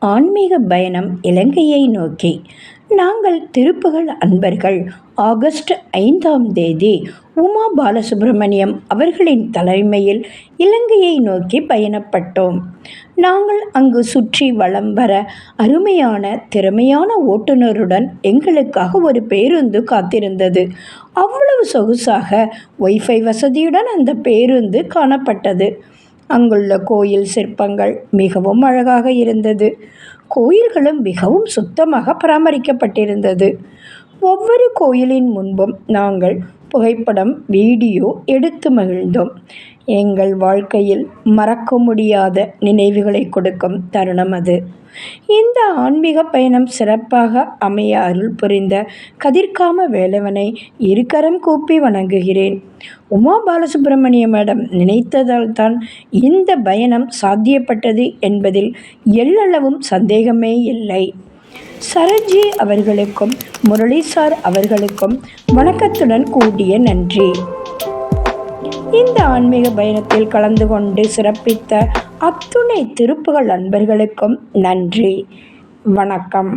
ஆன்மீக பயணம் இலங்கையை நோக்கி. நாங்கள் திருப்புகழ் அன்பர்கள் ஆகஸ்ட் 5ஆம் தேதி உமா பாலசுப்ரமணியம் அவர்களின் தலைமையில் இலங்கையை நோக்கி பயணப்பட்டோம். நாங்கள் அங்கு சுற்றி வலம் வர அருமையான திறமையான ஓட்டுநருடன் எங்களுக்காக ஒரு பேருந்து காத்திருந்தது. அவ்வளவு சொகுசாக வைஃபை வசதியுடன் அந்த பேருந்து காணப்பட்டது. அங்குள்ள கோயில் சிற்பங்கள் மிகவும் அழகாக இருந்தது. கோயில்களும் மிகவும் சுத்தமாக பராமரிக்கப்பட்டிருந்தது. ஒவ்வொரு கோயிலின் முன்பும் நாங்கள் புகைப்படம், வீடியோ எடுத்து மகிழ்ந்தோம். எங்கள் வாழ்க்கையில் மறக்க முடியாத நினைவுகளை கொடுக்கும் தருணம் அது. இந்த ஆன்மீக பயணம் சிறப்பாக அமைய அருள் புரிந்த கதிர்காம வேலவனை இருக்கரம் கூப்பி வணங்குகிறேன். உமா பாலசுப்ரமணிய மேடம் நினைத்ததால் தான் இந்த பயணம் சாத்தியப்பட்டது என்பதில் எள்ளளவும் சந்தேகமே இல்லை. சரண்ஜி அவர்களுக்கும் முரளி சார் அவர்களுக்கும் வணக்கத்துடன் கூடிய நன்றி. இந்த ஆன்மீக பயணத்தில் கலந்து கொண்டு சிறப்பித்த அத்துணை திருப்புகழ் அன்பர்களுக்கும் நன்றி. வணக்கம்.